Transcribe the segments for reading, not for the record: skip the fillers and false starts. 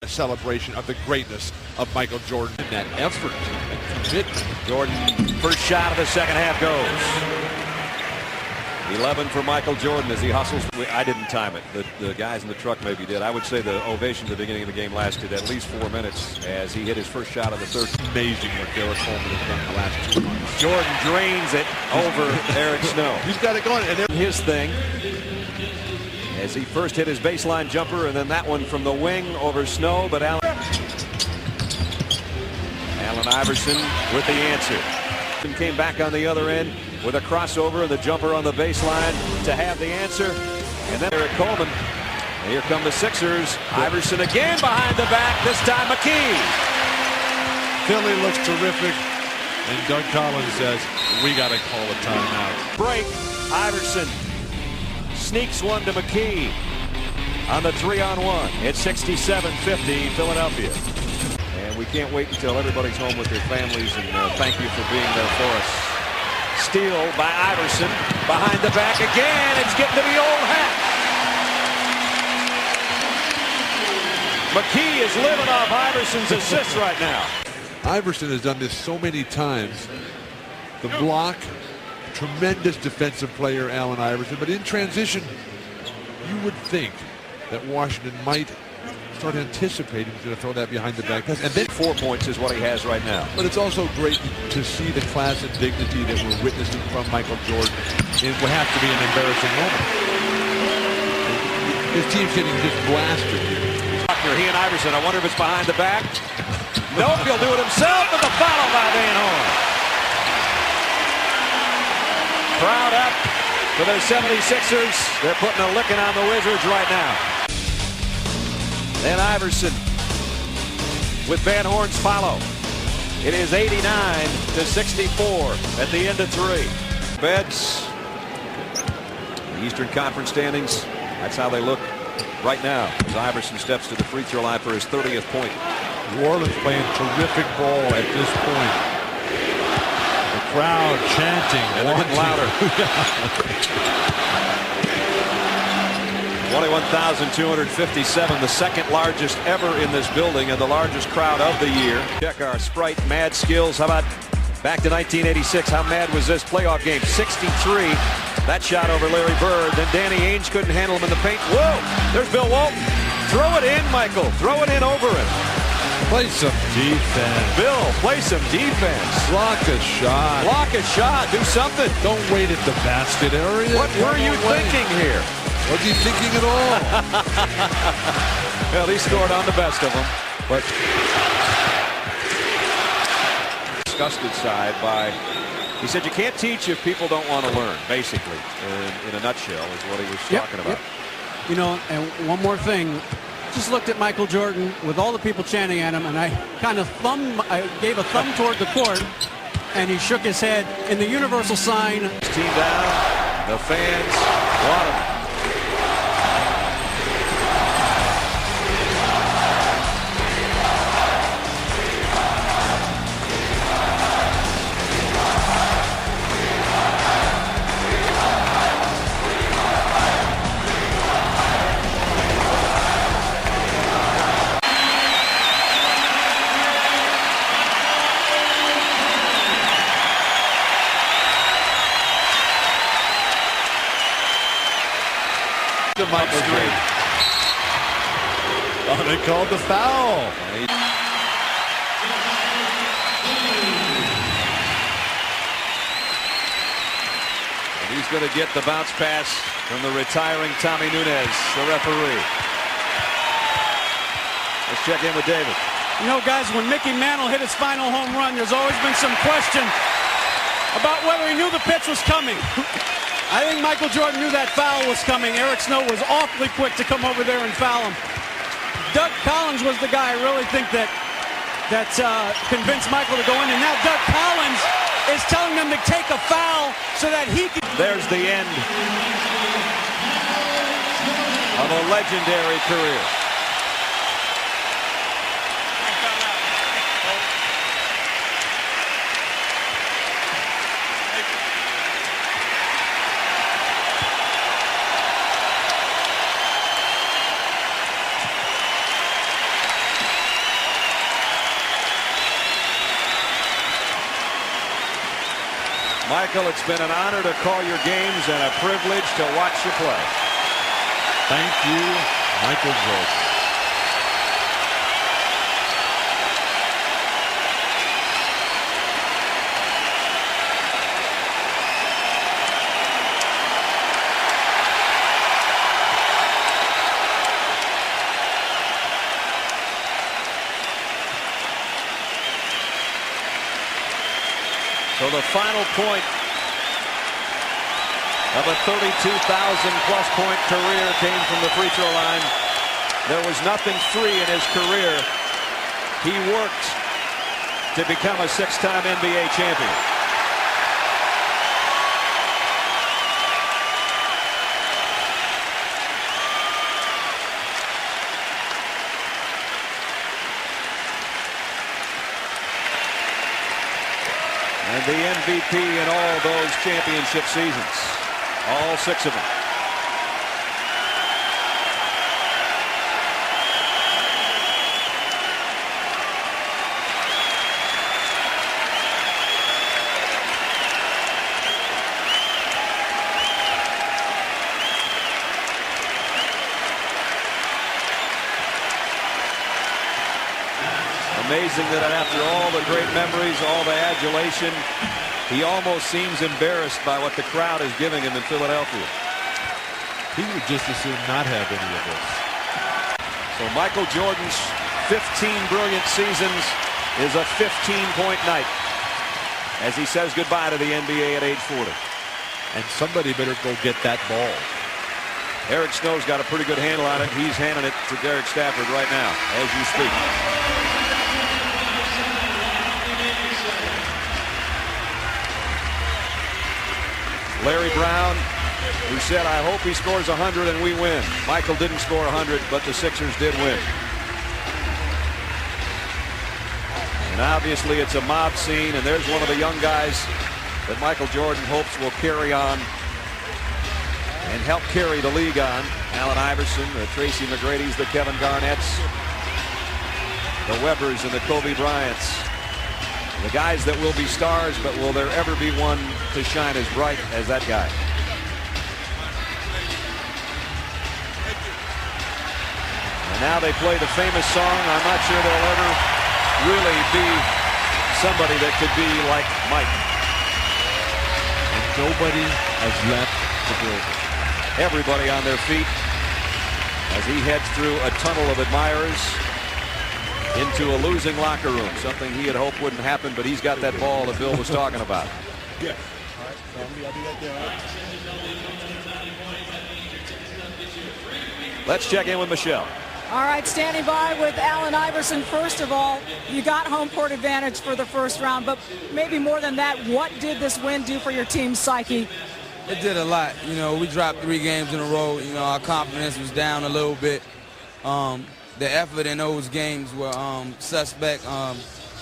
A celebration of the greatness of Michael Jordan and that effort and commitment. Jordan, first shot of the second half goes. 11 for Michael Jordan as he hustles. I didn't time it. The guys in the truck maybe did. I would say the ovation at the beginning of the game lasted at least 4 minutes as he hit his first shot of the third. Amazing what Derek Coleman has done in the last 2 months. Jordan drains it over Eric Snow. He's got it going. And his thing as he first hit his baseline jumper, and then that one from the wing over Snow. But Allen Iverson with the answer. And came back on the other end with a crossover and the jumper on the baseline to have the answer. And then Eric Coleman. And here come the Sixers. Iverson again behind the back. This time McKee. Philly looks terrific. And Doug Collins says, we got to call a timeout. Break. Iverson sneaks one to McKee on the 3-on-1. It's 67-50 Philadelphia. And we can't wait until everybody's home with their families, and thank you for being there for us. Steal by Iverson. Behind the back again. It's getting to the old hat. McKee is living off Iverson's assists right now. Iverson has done this so many times. The block, tremendous defensive player, Allen Iverson. But in transition, you would think that Washington might start anticipating he's going to throw that behind the back. And then 4 points is what he has right now. But it's also great to see the class and dignity that we're witnessing from Michael Jordan. It will have to be an embarrassing moment. His team's getting just blasted here. He and Iverson, I wonder if it's behind the back. Nope, he'll do it himself, but the foul by Van Horn. Crowd up for the 76ers. They're putting a licking on the Wizards right now. Then Iverson with Van Horn's follow. It is 89-64 at the end of 3. Beds, the Eastern Conference standings, that's how they look right now as Iverson steps to the free throw line for his 30th point. New Orleans playing terrific ball at this point. The crowd chanting. And they're getting louder. 21,257, the second largest ever in this building and the largest crowd of the year. Check our Sprite Mad skills. How about back to 1986? How mad was this playoff game? 63. That shot over Larry Bird. Then Danny Ainge couldn't handle him in the paint. Whoa! There's Bill Walton. Throw it in, Michael. Throw it in over him. Play some defense. Bill, play some defense. Block a shot. Block a shot. Do something. Don't wait at the basket area. What were you thinking here? Was he thinking at all? Well, he scored on the best of them. But disgusted side by, he said you can't teach if people don't want to learn, basically, in a nutshell is what he was talking about. Yep. You know, and one more thing. Just looked at Michael Jordan with all the people chanting at him, and I kind of gave a thumb toward the court, and he shook his head in the universal sign. Team down, the fans want him. Michael Jordan. Oh, they called the foul. And he's going to get the bounce pass from the retiring Tommy Nunez, the referee. Let's check in with David. You know, guys, when Mickey Mantle hit his final home run, there's always been some question about whether he knew the pitch was coming. I think Michael Jordan knew that foul was coming. Eric Snow was awfully quick to come over there and foul him. Doug Collins was the guy I really think that convinced Michael to go in. And now Doug Collins is telling them to take a foul so that he can. There's the end of a legendary career. Michael, it's been an honor to call your games and a privilege to watch you play. Thank you, Michael Jordan. So the final point of a 32,000-plus point career came from the free throw line. There was nothing free in his career. He worked to become a six-time NBA champion. And the MVP in all those championship seasons. All six of them. Amazing that after all the great memories, all the adulation, he almost seems embarrassed by what the crowd is giving him in Philadelphia. He would just as soon not have any of this. So Michael Jordan's 15 brilliant seasons is a 15-point night as he says goodbye to the NBA at age 40. And somebody better go get that ball. Eric Snow's got a pretty good handle on it. He's handing it to Derek Stafford right now as you speak. Larry Brown, who said, I hope he scores 100 and we win. Michael didn't score 100, but the Sixers did win. And obviously it's a mob scene, and there's one of the young guys that Michael Jordan hopes will carry on and help carry the league on. Allen Iverson, the Tracy McGrady's, the Kevin Garnett's, the Webbers and the Kobe Bryants. The guys that will be stars, but will there ever be one to shine as bright as that guy? And now they play the famous song. I'm not sure there'll ever really be somebody that could be like Mike. And nobody has left the building. Everybody on their feet as he heads through a tunnel of admirers into a losing locker room, something he had hoped wouldn't happen, but he's got that ball that Bill was talking about. Yeah. Let's check in with Michelle. All right, standing by with Allen Iverson. First of all, you got home court advantage for the first round, but maybe more than that, what did this win do for your team's psyche? It did a lot. You know, we dropped 3 games in a row. You know, our confidence was down a little bit. The effort in those games were suspect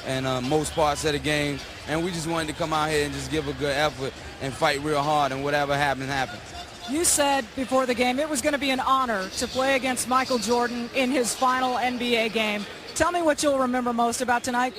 in most parts of the game. And we just wanted to come out here and just give a good effort and fight real hard, and whatever happened, happened. You said before the game it was going to be an honor to play against Michael Jordan in his final NBA game. Tell me what you'll remember most about tonight.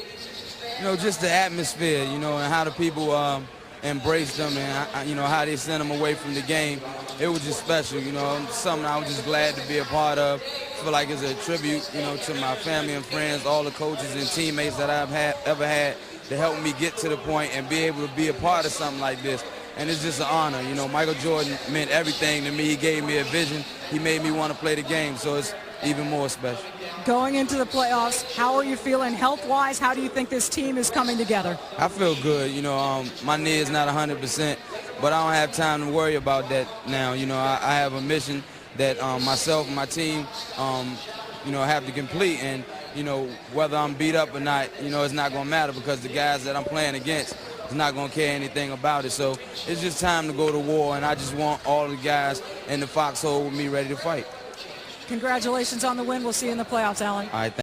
You know, just the atmosphere, you know, and how the people embraced them, and, you know, how they sent them away from the game. It was just special, you know, something I was just glad to be a part of. I feel like it's a tribute, you know, to my family and friends, all the coaches and teammates that I've ever had to help me get to the point and be able to be a part of something like this. And it's just an honor. You know, Michael Jordan meant everything to me. He gave me a vision. He made me want to play the game, so it's even more special. Going into the playoffs, how are you feeling health-wise? How do you think this team is coming together? I feel good. You know, my knee is not 100%, but I don't have time to worry about that now. You know, I have a mission that myself and my team, you know, have to complete. And, you know, whether I'm beat up or not, you know, it's not going to matter because the guys that I'm playing against is not going to care anything about it. So it's just time to go to war, and I just want all the guys in the foxhole with me ready to fight. Congratulations on the win. We'll see you in the playoffs, Allen. All right.